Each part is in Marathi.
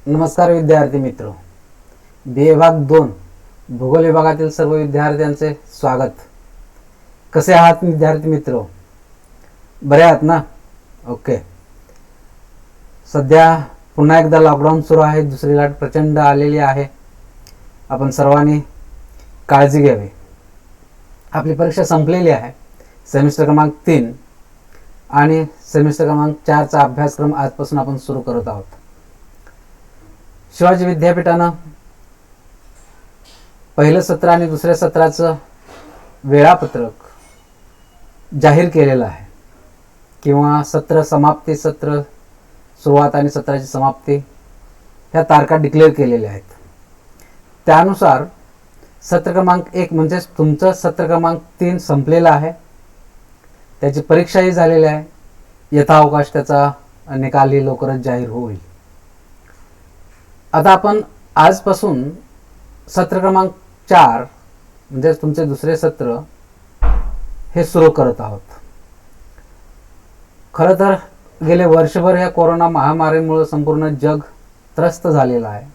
नमस्कार विद्यार्थी मित्र, बी विभाग 2 भूगोल विभागातील सर्व विद्यार्थ्यांचे स्वागत. कसे आहात विद्यार्थी मित्र? बरे आहात ना? ओके. सध्या पुन्हा एकदा लॉकडाऊन सुरू आहे. दुसरी लाट प्रचंड आलेली आहे. आपण सर्वांनी काळजी घ्यावी. आपली परीक्षा संपलेली आहे. सेमिस्टर क्रमांक 3 आणि सेमिस्टर क्रमांक 4 चा अभ्यासक्रम आजपासून आपण सुरू करत आहोत. शिवाजी विद्यापीठानं पहिलं सत्र आणि दुसऱ्या सत्राचं वेळापत्रक जाहीर केलेलं आहे, किंवा सत्र समाप्ती, सत्र सुरुवात आणि सत्राची समाप्ती ह्या तारखा डिक्लेअर केलेल्या आहेत. त्यानुसार सत्र क्रमांक 1 म्हणजेच तुमचं सत्र क्रमांक 3 संपलेलं आहे. त्याची परीक्षाही झालेली आहे. यथाअवकाश त्याचा निकालही लवकरच जाहीर होईल. आता आपण आजपासून सत्र क्रमांक 4 म्हणजे तुमचे दुसरे सत्र हे सुरू करत आहोत. खरं तर गेले वर्षभर या कोरोना महामारीमुळे संपूर्ण जग त्रस्त झालेलं आहे.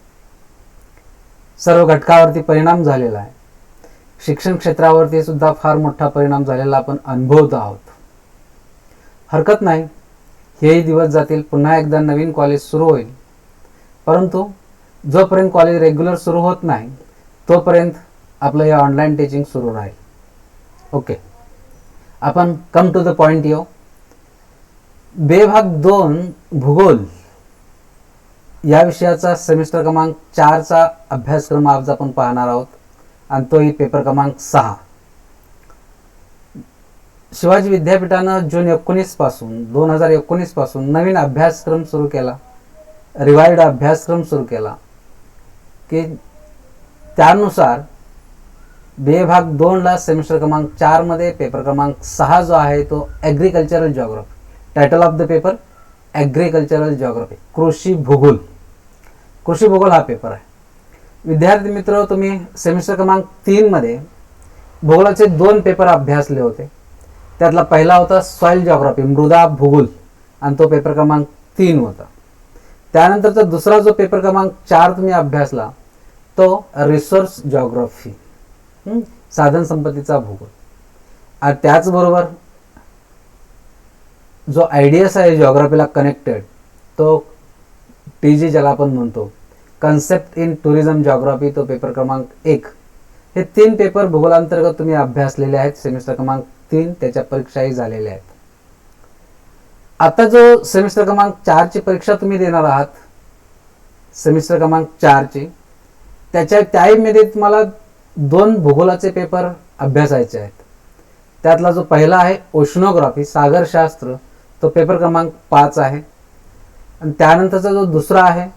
सर्व घटकावरती परिणाम झालेला आहे. शिक्षण क्षेत्रावरती सुद्धा फार मोठा परिणाम झालेला आपण अनुभवत आहोत. हरकत नाही, हेही दिवस जातील. पुन्हा एकदा नवीन कॉलेज सुरू होईल. परंतु जोपर्यंत कॉलेज रेग्युलर सुरू होत नाही तोपर्यंत आपलं हे ऑनलाईन टीचिंग सुरू राहील. ओके, आपण कम टू द पॉइंट येऊ. विभाग 2 भूगोल या विषयाचा सेमिस्टर क्रमांक 4 चा अभ्यासक्रम आज आपण पाहणार आहोत, आणि तोही पेपर क्रमांक 6. शिवाजी विद्यापीठानं जून 2019 पासून नवीन अभ्यासक्रम सुरू केला, रिवाइड अभ्यासक्रम सुरू केला, की त्यानुसार विभाग 2 ला सेमिस्टर क्रमांक 4 मध्ये पेपर क्रमांक 6 जो आहे तो agricultural geography. Title of the paper agricultural geography, कृषी भूगोल. कृषी भूगोल हा पेपर आहे. विद्यार्थी मित्र, तुम्ही सेमिस्टर क्रमांक 3 मध्ये भूगोलाचे 2 पेपर अभ्यासले होते. त्यातला पहिला होता सॉइल जिओग्राफी, मृदा भूगोल, आणि तो पेपर क्रमांक 3 होता. त्यानंतरचा दुसरा जो पेपर क्रमांक 4 तुम्ही अभ्यासला तो रिसोर्स जिओग्राफी, साधन संपत्तीचा भूगोल. आणि त्याचबरोबर जो आयडीएस आहे जिओग्राफीला कनेक्टेड, तो TG ज्याला आपण म्हणतो, कन्सेप्ट इन टुरिझम जिओग्राफी, तो पेपर क्रमांक 1. हे 3 पेपर भूगोलांतर्गत तुम्ही अभ्यासलेले आहेत. सेमिस्टर क्रमांक 3 त्याच्या परीक्षाही झालेल्या आहेत. आता जो सेमिस्टर क्रमांक 4 ची परीक्षा तुम्ही देणार आहात, सेमिस्टर क्रमांक 4 ची, त्यामध्ये तुम्हाला 2 भूगोलाचे पेपर अभ्यासायचे आहेत. त्यातला जो पहिला आहे ओशनोग्राफी, सागरशास्त्र, तो पेपर क्रमांक 5 आहे. आणि त्यानंतरचा जो दुसरा आहे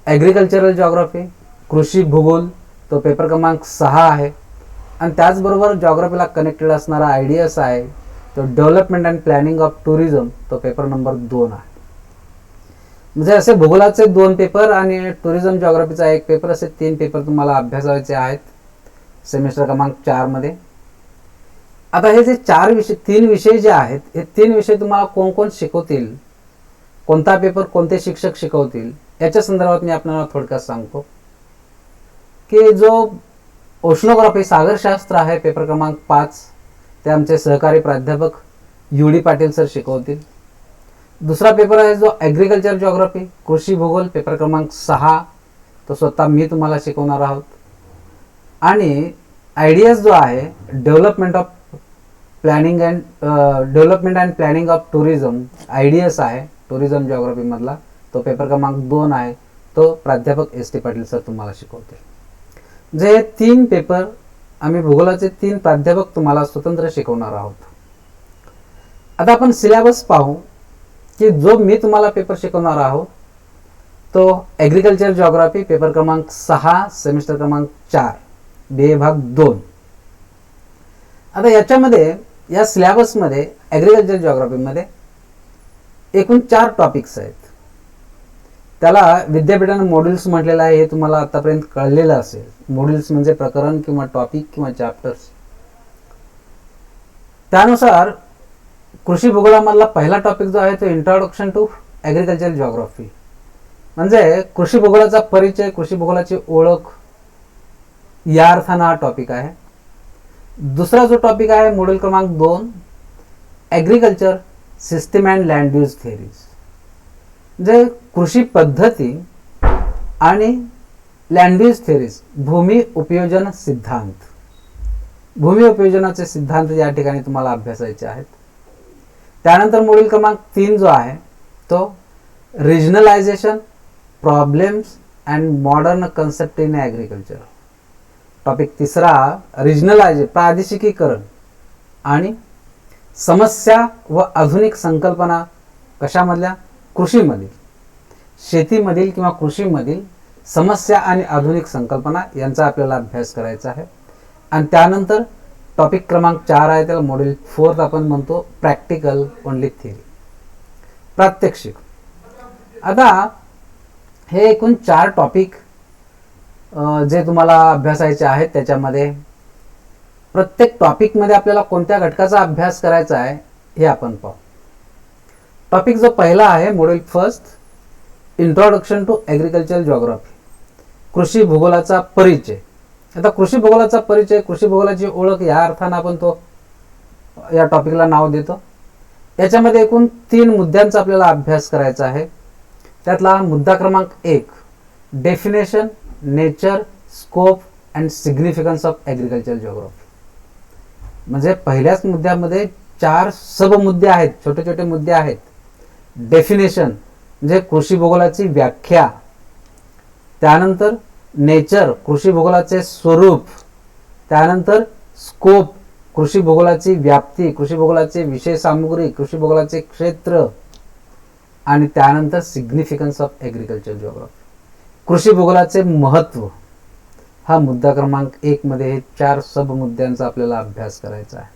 ॲग्रिकल्चरल जिओग्राफी, कृषी भूगोल, तो पेपर क्रमांक 6 आहे. आणि त्याचबरोबर जिओग्राफीला कनेक्टेड असणारा आयडीएस आहे तो development and planning of tourism, तो पेपर नंबर 2 आहे. म्हणजे असे भूगोलाचे 2 पेपर आणि टुरिझम जिओग्राफीचा 1 पेपर, असे 3 पेपर तुम्हाला अभ्यासायचे आहेत सेमिस्टर क्रमांक 4 मध्ये. आता हे जे 3 विषय जे आहेत, हे 3 विषय तुम्हाला कोण कोण शिकवतील, कोणता पेपर कोणते शिक्षक शिकवतील, याच्या संदर्भात मी आपल्याला थोडक्यात सांगतो. की जो ओशनोग्राफी, सागरशास्त्र आहे, पेपर क्रमांक 5, ते आमचे सहकारी प्राध्यापक UD पाटील सर शिकवतील. दुसरा पेपर आहे जो ॲग्रिकल्चर जिओग्राफी, कृषी भूगोल, पेपर क्रमांक 6, तो स्वतः मी तुम्हाला शिकवणार आहोत. आणि आयडीएस जो आहे development and planning of tourism, IDs आहे टुरिझम जिओग्राफी मधला, तो पेपर क्रमांक 2 आहे, तो प्राध्यापक ST पाटील सर तुम्हाला शिकवतील. जे 3 पेपर आम्ही भूगोलाचे 3 प्राध्यापक तुम्हाला स्वतंत्र शिकवणार आहोत. आता आपण सिलेबस पाहू, की जो मी तुम्हाला पेपर शिकवणार आहोत तो ॲग्रिकल्चर जिओग्राफी, पेपर क्रमांक 6, सेमिस्टर क्रमांक 4, विभाग 2. आता याच्यामध्ये, या सिलेबसमध्ये ॲग्रिकल्चर जिओग्राफीमध्ये एकूण 4 टॉपिक्स आहेत. त्याला विद्यापीठाने मॉड्यूल्स म्हटलेलं आहे. हे तुम्हाला आतापर्यंत कळलेलं असेल. मॉड्यूल्स म्हणजे प्रकरण किंवा टॉपिक किंवा चॅप्टर्स. त्यानुसार कृषी भूगोलामधला पहिला टॉपिक जो आहे तो इंट्रोडक्शन टू ॲग्रिकल्चर जिओग्राफी, म्हणजे कृषी भूगोलाचा परिचय, कृषी भूगोलाची ओळख या अर्थानं हा टॉपिक आहे. दुसरा जो टॉपिक आहे मॉड्यूल क्रमांक 2, agriculture system and land use theories. म्हणजे कृषी पद्धती आणि लँड यूज थेअरीज, भूमी उपयोजन सिद्धांत. भूमी उपयोजनाचे सिद्धांत या ठिकाणी तुम्हाला अभ्यासायचे आहेत. त्यानंतर मॉड्यूल क्रमांक 3 जो आहे तो regionalisation, problems and modern concept in agriculture. Topic तिसरा रिजनलायझेशन, प्रादेशिकीकरण आणि समस्या व आधुनिक संकल्पना कशामधल्या, कृषीमधील, शेतीमधील किंवा कृषीमधील समस्या आणि आधुनिक संकल्पना यांचा आपल्याला अभ्यास करायचा आहे. आणि त्यानंतर टॉपिक क्रमांक 4 आहे, त्याला मॉड्यूल 4 आपण म्हणतो प्रॅक्टिकल ओनली थेअरी, प्रात्यक्षिक. आता हे एकूण 4 टॉपिक जे तुम्हाला अभ्यासायचे आहेत. त्याच्यामध्ये प्रत्येक टॉपिकमध्ये आपल्याला कोणत्या घटकाचा अभ्यास करायचा आहे हे आपण पाहू. टॉपिक जो पहिला आहे module 1, introduction to agriculture geography, कृषी भूगोलाचा परिचय. आता कृषी भूगोलाचा परिचय, कृषी भूगोलाची ओळख या अर्थानं आपण तो या टॉपिकला नाव देतो. याच्यामध्ये एकूण 3 मुद्द्यांचा आपल्याला अभ्यास करायचा आहे. त्यातला मुद्दा क्रमांक 1, definition, nature, scope and significance of agriculture geography. म्हणजे पहिल्याच मुद्द्यामध्ये 4 सब मुद्दे आहेत, छोटे छोटे मुद्दे आहेत. डेफिनेशन म्हणजे कृषी भूगोलाची व्याख्या, त्यानंतर नेचर, कृषी भूगोलाचे स्वरूप, त्यानंतर स्कोप, कृषी भूगोलाची व्याप्ती, कृषी भूगोलाचे विषय सामुग्री, कृषी भूगोलाचे क्षेत्र, आणि त्यानंतर सिग्निफिकन्स ऑफ ॲग्रिकल्चर जिओग्राफी, कृषी भूगोलाचे महत्त्व. हा मुद्दा क्रमांक 1 मध्ये हे 4 सब मुद्द्यांचा आपल्याला अभ्यास करायचा आहे.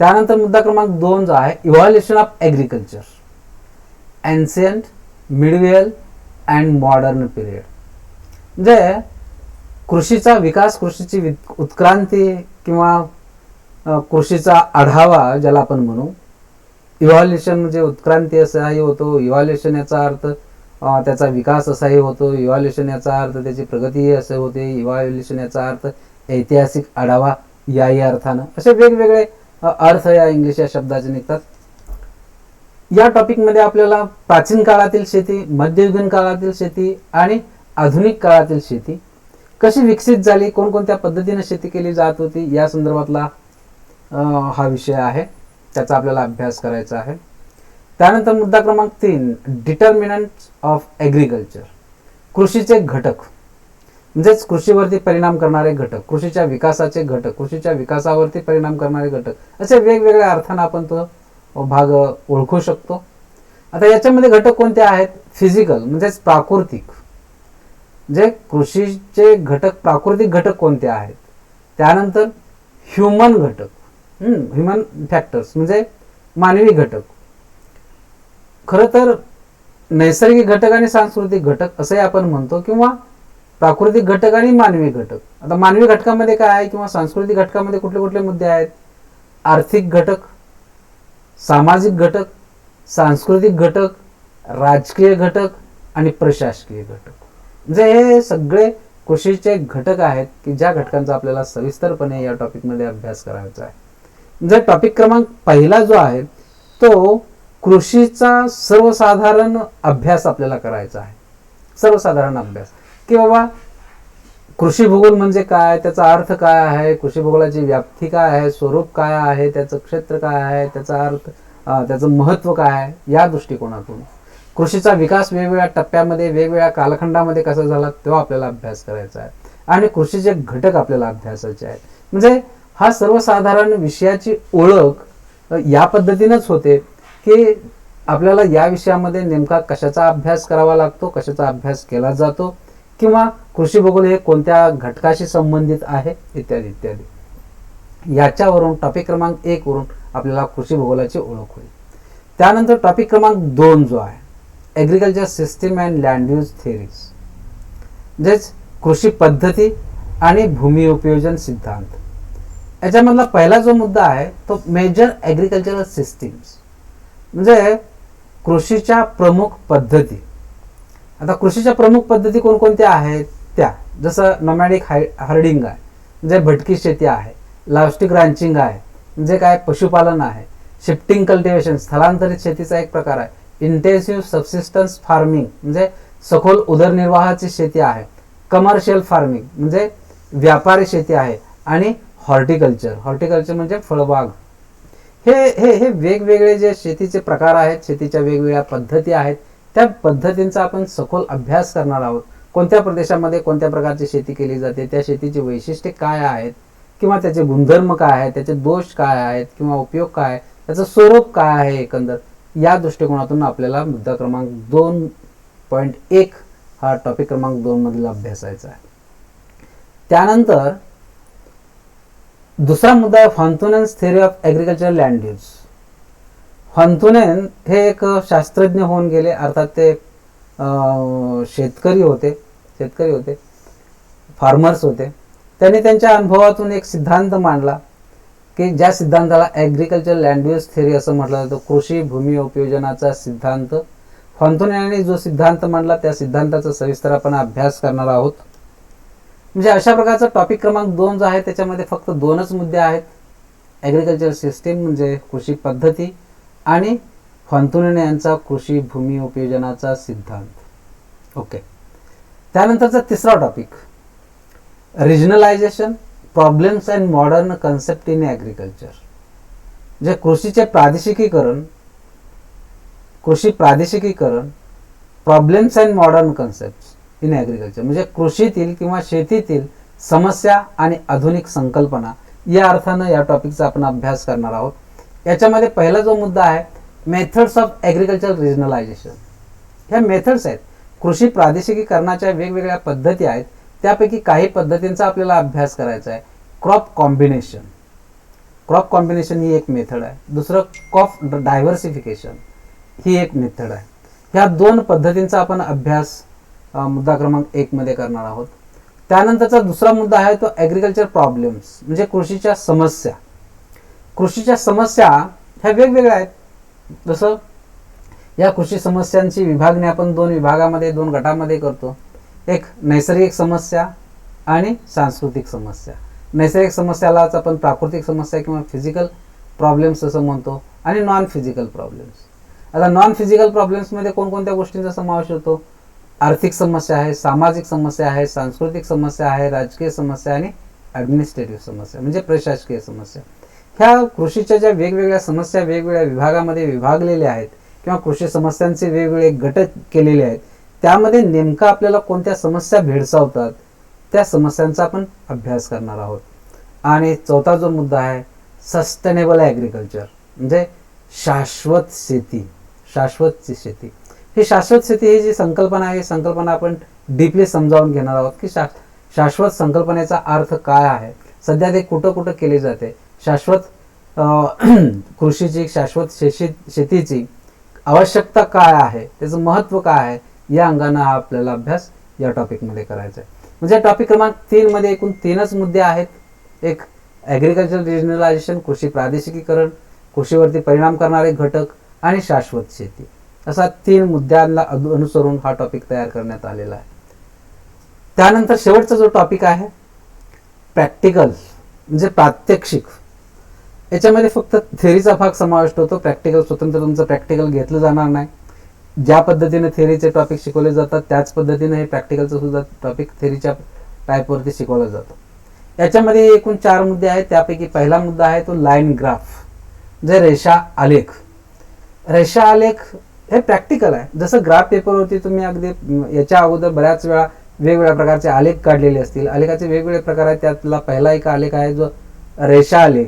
त्यानंतर मुद्दा क्रमांक 2 जो आहे evolution of agriculture, ancient, Midvale and modern period. म्हणजे कृषीचा विकास, कृषीची उत्क्रांती किंवा कृषीचा आढावा ज्याला आपण म्हणू. इव्हॉल्युशन म्हणजे उत्क्रांती असाही होतो, इव्हॉल्युशन याचा अर्थ त्याचा विकास असाही होतो, इव्हॉल्युशन याचा अर्थ त्याची प्रगती असे होते, इव्हॉल्युशन याचा अर्थ ऐतिहासिक आढावा याही अर्थानं. असे वेगवेगळे अर्थ या इंग्लिश या शब्दाचे निघतात. या टॉपिकमध्ये आपल्याला प्राचीन काळातील शेती, मध्ययुगीन काळातील शेती आणि आधुनिक काळातील शेती कशी विकसित झाली, कोणकोणत्या पद्धतीने शेती केली जात होती या संदर्भातला हा विषय आहे, त्याचा आपल्याला अभ्यास करायचा आहे. त्यानंतर मुद्दा क्रमांक 3, डिटर्मिनंट्स ऑफ ॲग्रिकल्चर, कृषीचे घटक म्हणजेच कृषीवरती परिणाम करणारे घटक, कृषीच्या विकासाचे घटक, कृषीच्या विकासावरती परिणाम करणारे घटक, असे वेगवेगळ्या अर्थानं आपण तो भाग ओळखू शकतो. आता याच्यामध्ये घटक कोणते आहेत, फिजिकल म्हणजेच प्राकृतिक, जे कृषीचे घटक प्राकृतिक घटक कोणते आहेत. त्यानंतर ह्युमन घटक, ह्युमन फॅक्टर्स म्हणजे मानवी घटक. खरं तर नैसर्गिक घटक आणि सांस्कृतिक घटक असंही आपण म्हणतो, किंवा प्राकृतिक घटक आणि मानवी घटक. आता मानवी घटकामध्ये काय आहे किंवा सांस्कृतिक घटकामध्ये कुठले कुठले मुद्दे आहेत, आर्थिक घटक, सामाजिक घटक, सांस्कृतिक घटक, राजकीय घटक आणि प्रशासकीय घटक. म्हणजे हे सगळे कृषीचे घटक आहेत की ज्या घटकांचा आपल्याला सविस्तरपणे या टॉपिकमध्ये अभ्यास करायचा आहे. म्हणजे टॉपिक क्रमांक पहिला जो आहे तो कृषीचा सर्वसाधारण अभ्यास आपल्याला करायचा आहे. सर्वसाधारण अभ्यास की बाबा कृषी भूगोल म्हणजे काय, त्याचा अर्थ काय आहे, कृषी भूगोलाची व्याप्ती काय आहे, स्वरूप काय आहे, त्याचं क्षेत्र काय आहे, त्याचा अर्थ, त्याचं महत्त्व काय आहे, या दृष्टिकोनातून कृषीचा विकास वेगवेगळ्या टप्प्यामध्ये वेगवेगळ्या कालखंडामध्ये कसा झाला तेव्हा आपल्याला अभ्यास करायचा आहे. आणि कृषीचे घटक आपल्याला अभ्यासाचे आहेत. म्हणजे हा सर्वसाधारण विषयाची ओळख या पद्धतीनेच होते की आपल्याला या विषयामध्ये नेमका कशाचा अभ्यास करावा लागतो, कशाचा अभ्यास केला जातो, किंवा कृषी भूगोल हे कोणत्या घटकाशी संबंधित आहे इत्यादी इत्यादी. याच्यावरून टॉपिक क्रमांक 1 वरून आपल्याला कृषी भूगोलाची ओळख होईल. त्यानंतर टॉपिक क्रमांक 2 जो आहे agriculture system and land use theories, म्हणजेच कृषी पद्धती आणि भूमी उपयोजन सिद्धांत. याच्यामधला पहिला जो मुद्दा आहे तो मेजर ॲग्रिकल्चरल सिस्टीम्स, म्हणजे कृषीच्या प्रमुख पद्धती. आता कृषीच्या प्रमुख पद्धती कोणकोणत्या आहेत त्या, जसं नॉमॅडिक हार्डिंग आहे म्हणजे भटकी शेती आहे, लावस्टिक रांचिंग आहे म्हणजे काय पशुपालन आहे, शिफ्टिंग कल्टिवेशन स्थलांतरित शेतीचा एक प्रकार आहे, इंटेन्सिव्ह सबसिस्टन्स फार्मिंग म्हणजे सखोल उदरनिर्वाहाची शेती आहे, कमर्शियल फार्मिंग म्हणजे व्यापारी शेती आहे, आणि हॉर्टिकल्चर म्हणजे फळबाग. हे हे हे वेगवेगळे जे शेतीचे प्रकार आहेत, शेतीच्या वेगवेगळ्या पद्धती आहेत, त्या पद्धतींचा आपण सखोल अभ्यास करणार आहोत. कोणत्या प्रदेशामध्ये कोणत्या प्रकारची शेती केली जाते, त्या शेतीची वैशिष्ट्ये काय आहेत किंवा त्याचे गुणधर्म काय आहेत, त्याचे दोष काय आहेत किंवा उपयोग काय आहे, त्याचं स्वरूप काय आहे, एकंदर या दृष्टिकोनातून आपल्याला मुद्दा क्रमांक 2.1 हा टॉपिक क्रमांक 2 मधील अभ्यासायचा आहे. त्यानंतर दुसरा मुद्दा आहे von Thunen's theory of agriculture land use. Von Thunen हे एक शास्त्रज्ञ होऊन गेले, अर्थात ते शेतकरी होते, फार्मर्स होते. त्यांनी त्यांच्या अनुभवातून एक सिद्धांत मांडला की ज्या सिद्धांताला ॲग्रिकल्चर लँड यूज थेअरी असं म्हटलं जातं, कृषी भूमी उपयोजनाचा सिद्धांत. फॉन्थुनेने जो सिद्धांत मांडला त्या सिद्धांताचा सविस्तर आपण अभ्यास करणार आहोत. म्हणजे अशा प्रकारचा टॉपिक क्रमांक 2 जो आहे त्याच्यामध्ये फक्त 2च मुद्दे आहेत, ॲग्रिकल्चर सिस्टीम म्हणजे कृषी पद्धती आणि फॉन्थुनेन यांचा कृषी भूमी उपयोजनाचा सिद्धांत. ओके. त्यानंतरचा तिसरा topic regionalisation, problems and modern concept in agriculture. जे कृषी प्रादेशिकीकरण, problems and modern concept in agriculture म्हणजे कृषीतील किंवा शेतीतील समस्या आणि आधुनिक संकल्पना, या अर्थानं या टॉपिकचा आपण अभ्यास करणार आहोत. याच्यामध्ये पहिला जो मुद्दा आहे मेथड्स ऑफ ॲग्रिकल्चर रिजनलायझेशन. ह्या मेथड्स आहेत, कृषी प्रादेशिकीकरणाच्या वेगवेगळ्या पद्धती आहेत, त्यापैकी काही पद्धतींचा आपल्याला अभ्यास करायचा आहे. क्रॉप कॉम्बिनेशन ही एक मेथड आहे. दुसरं क्रॉप डायव्हर्सिफिकेशन ही एक मेथड आहे. ह्या 2 पद्धतींचा आपण अभ्यास मुद्दा क्रमांक 1 मध्ये करणार आहोत. त्यानंतरचा दुसरा मुद्दा आहे तो ॲग्रिकल्चर प्रॉब्लेम्स म्हणजे कृषीच्या समस्या ह्या वेगवेगळ्या आहेत. जसं या कृषी समस्यांची विभागणी आपण 2 विभागामध्ये 2 गटामध्ये करतो. एक नैसर्गिक समस्या आणि सांस्कृतिक समस्या. नैसर्गिक समस्यालाच आपण प्राकृतिक समस्या किंवा फिजिकल प्रॉब्लेम्स असं म्हणतो, आणि नॉन फिजिकल प्रॉब्लेम्स. आता नॉन फिजिकल प्रॉब्लेम्समध्ये कोणकोणत्या गोष्टींचा समावेश होतो? आर्थिक समस्या आहे, सामाजिक समस्या आहे, सांस्कृतिक समस्या आहे, राजकीय समस्या आणि ॲडमिनिस्ट्रेटिव्ह समस्या म्हणजे प्रशासकीय समस्या. ह्या कृषीच्या ज्या वेगवेगळ्या समस्या वेगवेगळ्या विभागामध्ये विभागलेल्या आहेत किंवा कृषी समस्यांचे वेगवेगळे गट केलेले आहेत, त्यामध्ये नेमका आपल्याला कोणत्या समस्या भेडसावतात त्या समस्यांचा आपण अभ्यास करणार आहोत. आणि चौथा जो मुद्दा आहे सस्टेनेबल ॲग्रिकल्चर म्हणजे शाश्वत शेती. ही शाश्वत शेती ही जी संकल्पना आहे, संकल्पना आपण डीपली समजावून घेणार आहोत की शाश्वत संकल्पनेचा अर्थ काय आहे, सध्या ते कुठं केली जाते, शाश्वत कृषीची, शाश्वत शेतीची आवश्यकता काय आहे, त्याचं महत्त्व काय आहे, या अंगाने हा आपल्याला अभ्यास या टॉपिकमध्ये करायचा आहे. म्हणजे टॉपिक क्रमांक 3 मध्ये एकूण 3च मुद्दे आहेत. एक ॲग्रिकल्चर रिजनलायझेशन, कृषी प्रादेशिकीकरण, कृषीवरती परिणाम करणारे घटक आणि शाश्वत शेती, असा 3 मुद्द्यांना अनुसरून हा टॉपिक तयार करण्यात आलेला आहे. त्यानंतर शेवटचा जो टॉपिक आहे प्रॅक्टिकल म्हणजे प्रात्यक्षिक. याच्यामध्ये फक्त थेअरीचा भाग समाविष्ट होतो. प्रॅक्टिकल स्वतंत्र तुमचं प्रॅक्टिकल घेतलं जाणार नाही. ज्या पद्धतीने थेअरीचे टॉपिक शिकवले जातात त्याच पद्धतीने हे प्रॅक्टिकलचं सुद्धा टॉपिक थेअरीच्या टाईपवरती शिकवलं जातं. याच्यामध्ये एकूण 4 मुद्दे आहेत. त्यापैकी पहिला मुद्दा आहे तो लाईन ग्राफ म्हणजे रेषा आलेख. रेषा आलेख हे प्रॅक्टिकल आहे. जसं ग्राफ पेपरवरती तुम्ही अगदी याच्या अगोदर बऱ्याच वेळा वेगवेगळ्या प्रकारचे आलेख काढलेले असतील. आलेखाचे वेगवेगळे प्रकार आहेत. त्यातला पहिला एक आलेख आहे जो रेषा आलेख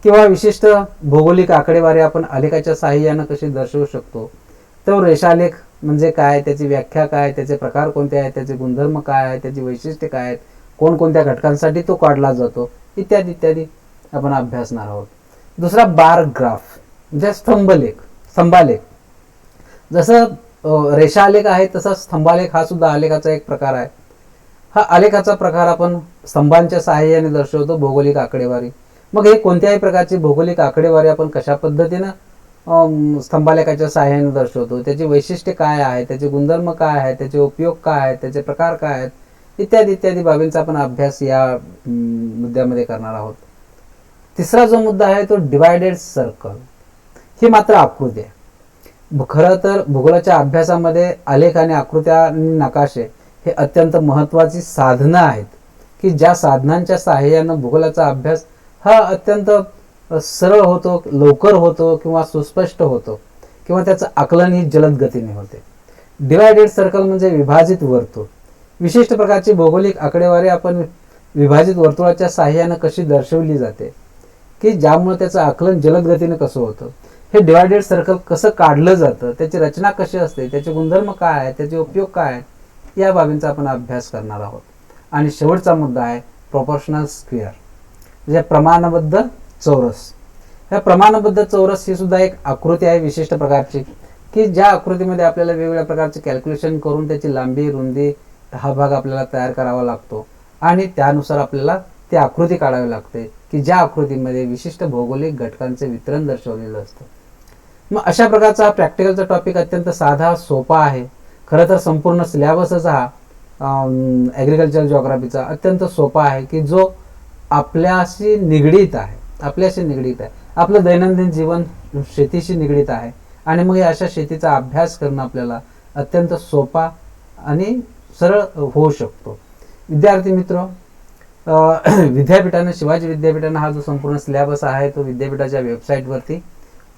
किंवा विशिष्ट भौगोलिक आकडेवारी आपण आलेखाच्या साहाय्याने कशी दर्शवू शकतो. तो रेषालेख म्हणजे काय, त्याची व्याख्या काय, त्याचे प्रकार कोणते आहेत, त्याचे गुणधर्म काय आहेत, त्याची वैशिष्ट्ये काय आहेत, कोणकोणत्या घटकांसाठी तो काढला जातो, इत्यादी इत्यादी आपण अभ्यासणार आहोत. दुसरा बार ग्राफ म्हणजे स्तंभालेख. जसं रेषालेख आहे तसा स्तंभालेख हा सुद्धा आलेखाचा एक प्रकार आहे. हा आलेखाचा प्रकार आपण स्तंभांच्या साहाय्याने दर्शवतो भौगोलिक आकडेवारी. मग हे कोणत्याही प्रकारची भौगोलिक आकडेवारी आपण कशा पद्धतीनं स्तंभालेखाच्या सहाय्याने दर्शवतो, त्याची वैशिष्ट्ये काय आहे, त्याचे गुणधर्म काय आहेत, त्याचे उपयोग काय आहेत, त्याचे प्रकार काय आहेत, इत्यादी इत्यादी बाबींचा आपण अभ्यास या मुद्द्यामध्ये करणार आहोत. तिसरा जो मुद्दा आहे तो डिवायडेड सर्कल. ही मात्र आकृती आहे. खरं तर भूगोलाच्या अभ्यासामध्ये आलेख आणि आकृत्या आणि नकाशे हे अत्यंत महत्त्वाची साधनं आहेत की ज्या साधनांच्या सहाय्यानं भूगोलाचा अभ्यास हा अत्यंत सरळ होतो, लवकर होतो किंवा सुस्पष्ट होतो किंवा त्याचं आकलन ही जलद गतीने होते. डिवायडेड सर्कल म्हणजे विभाजित वर्तुळ. विशिष्ट प्रकारची भौगोलिक आकडेवारी आपण विभाजित वर्तुळाच्या सहाय्यानं कशी दर्शवली जाते की ज्यामुळे त्याचं आकलन जलद गतीने कसं होतं. हे डिवायडेड सर्कल कसं काढलं जातं, त्याची रचना कशी असते, त्याचे गुणधर्म काय आहे, त्याचे उपयोग काय आहेत, या बाबींचा आपण अभ्यास करणार आहोत. आणि शेवटचा मुद्दा आहे प्रोपोर्शनल स्क्वेअर म्हणजे प्रमाणबद्ध चौरस. ह्या प्रमाणबद्ध चौरस ही सुद्धा एक आकृती आहे विशिष्ट प्रकारची की ज्या आकृतीमध्ये आपल्याला वेगवेगळ्या प्रकारचे कॅल्क्युलेशन करून त्याची लांबी रुंदी हा भाग आपल्याला तयार करावा लागतो आणि त्यानुसार आपल्याला ती आकृती काढावी लागते की ज्या आकृतीमध्ये विशिष्ट भौगोलिक घटकांचे वितरण दर्शवलेलं असतं. मग अशा प्रकारचा हा प्रॅक्टिकलचा टॉपिक अत्यंत साधा सोपा आहे. खरं तर संपूर्ण सिलेबसच हा ॲग्रिकल्चर जिओग्राफीचा अत्यंत सोपा आहे की जो आपल्याशी निगडीत आहे, आपलं दैनंदिन जीवन शेतीशी निगडीत आहे आणि मग अशा शेतीचा अभ्यास करणं आपल्याला अत्यंत सोपा आणि सरळ होऊ शकतो. विद्यार्थी मित्र, विद्यापीठानं शिवाजी विद्यापीठानं हा जो संपूर्ण सिलेबस आहे तो विद्यापीठाच्या वेबसाईटवरती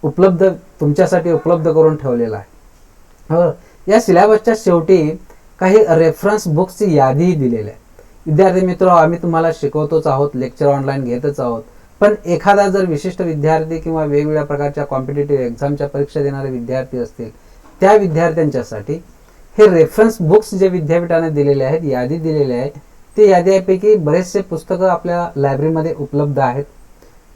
तुमच्यासाठी उपलब्ध करून ठेवलेला आहे. या सिलेबसच्या शेवटी काही रेफरन्स बुक्सची यादीही दिलेली आहे. विद्यार्थी मित्र, आम्ही तुम्हाला शिकवतोच आहोत, लेक्चर ऑनलाईन घेतच आहोत, पण एखादा जर विशिष्ट विद्यार्थी किंवा वेगवेगळ्या प्रकारच्या कॉम्पिटेटिव्ह एक्झामच्या परीक्षा देणारे विद्यार्थी असतील त्या विद्यार्थ्यांच्यासाठी हे रेफरन्स बुक्स जे विद्यापीठाने दिलेले आहेत, यादी दिलेली आहे, ते यादीपैकी बरेचसे पुस्तकं आपल्या लायब्ररीमध्ये उपलब्ध आहेत.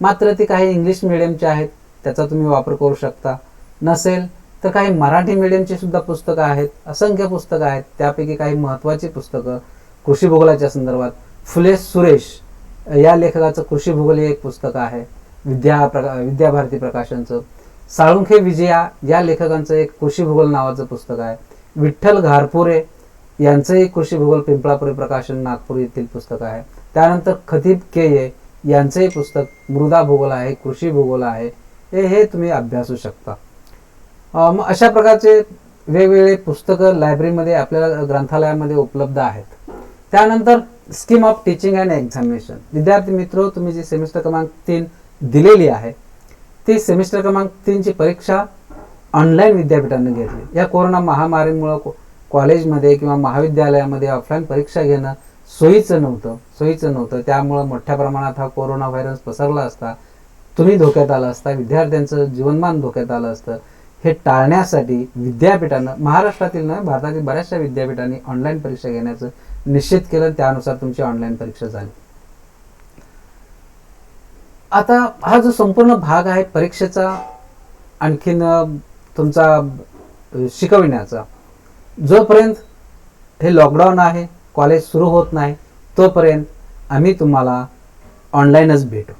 मात्र ती काही इंग्लिश मिडियमचे आहेत, त्याचा तुम्ही वापर करू शकता. नसेल तर काही मराठी मिडियमची सुद्धा पुस्तकं आहेत, असंख्य पुस्तकं आहेत. त्यापैकी काही महत्त्वाची पुस्तकं कृषी भूगोलाच्या संदर्भात फुले सुरेश या लेखकाचं कृषी भूगोल हे एक पुस्तक आहे, विद्याभारती प्रकाशनचं. साळुंखे विजया या लेखकांचं एक कृषी भूगोल नावाचं पुस्तक आहे. विठ्ठल घारपुरे यांचंही कृषी भूगोल पिंपळापुरी प्रकाशन नागपूर येथील पुस्तक आहे. त्यानंतर खतीब के यांचंही पुस्तक मृदा भूगोल आहे, कृषी भूगोल आहे, हे तुम्ही अभ्यासू शकता. मग अशा प्रकारचे वेगवेगळे पुस्तकं लायब्ररीमध्ये आपल्याला ग्रंथालयामध्ये उपलब्ध आहेत. त्यानंतर scheme of teaching and examination. विद्यार्थी मित्र, तुम्ही जी सेमिस्टर क्रमांक 3 दिलेली आहे ती सेमिस्टर क्रमांक 3 ची परीक्षा ऑनलाईन विद्यापीठाने घेतली. या कोरोना महामारीमुळे कॉलेजमध्ये किंवा महाविद्यालयामध्ये ऑफलाईन परीक्षा घेणं सोयीचं नव्हतं. त्यामुळं मोठ्या प्रमाणात हा कोरोना व्हायरस पसरला असता, तुम्ही धोक्यात आला असता, विद्यार्थ्यांचं जीवनमान धोक्यात आलं असतं. हे टाळण्यासाठी विद्यापीठानं, महाराष्ट्रातील नाही भारतातील बऱ्याचशा विद्यापीठांनी ऑनलाईन परीक्षा घेण्याचं निश्चित केलं. त्यानुसार तुमची ऑनलाईन परीक्षा झाली. आता हा जो संपूर्ण भाग आहे परीक्षेचा, आणखीन तुमचा शिकविण्याचा, जोपर्यंत हे लॉकडाऊन आहे, कॉलेज सुरू होत नाही, तोपर्यंत आम्ही तुम्हाला ऑनलाईनच भेटू.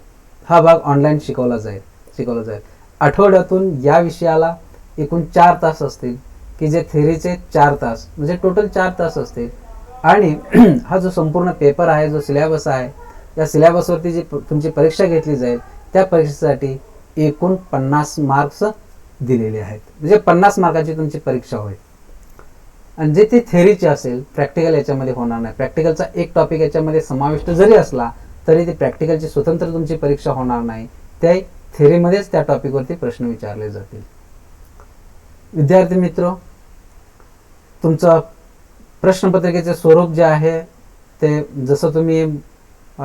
हा भाग ऑनलाईन शिकवला जाईल. आठवड्यातून या विषयाला एकूण 4 तास असतील की जे थेअरीचे 4 तास म्हणजे टोटल 4 तास असतील. आणि हा जो संपूर्ण पेपर आहे, जो सिलेबस आहे, या सिलेबसवरती जी तुमची परीक्षा घेतली जाईल त्या परीक्षेसाठी एकूण 50 मार्क्स दिलेले आहेत. म्हणजे 50 मार्काची तुमची परीक्षा होईल. आणि जे ती थेअरीची असेल, प्रॅक्टिकल याच्यामध्ये होणार नाही. प्रॅक्टिकलचा एक टॉपिक याच्यामध्ये समाविष्ट जरी असला तरी ती प्रॅक्टिकलची स्वतंत्र तुमची परीक्षा होणार नाही. त्या थेअरीमध्येच त्या टॉपिकवरती प्रश्न विचारले जातील. विद्यार्थी मित्र, तुमचं प्रश्नपत्रिकेचे स्वरूप जे आहे ते जसं तुम्ही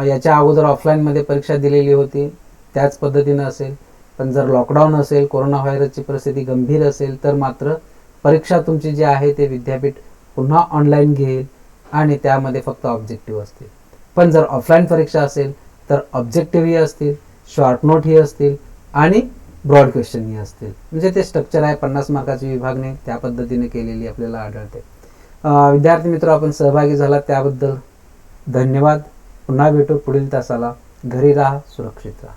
याच्या अगोदर ऑफलाईनमध्ये परीक्षा दिलेली होती त्याच पद्धतीनं असेल. पण जर लॉकडाऊन असेल, कोरोना व्हायरसची परिस्थिती गंभीर असेल तर मात्र परीक्षा तुमची जी आहे ते विद्यापीठ पुन्हा ऑनलाईन घेईल आणि त्यामध्ये फक्त ऑब्जेक्टिव्ह असतील. पण जर ऑफलाईन परीक्षा असेल तर ऑब्जेक्टिव्हही असतील, शॉर्ट नोटही असतील आणि ब्रॉड क्वेश्चनही असतील. म्हणजे ते स्ट्रक्चर आहे 50 मार्काची विभागणी त्या पद्धतीने केलेली आपल्याला आढळते. विद्यार्थी मित्र, आपण सहभागी झालात त्याबद्दल धन्यवाद. पुन्हा भेटू पुढील तासाला. घरी राहा, सुरक्षित राहा.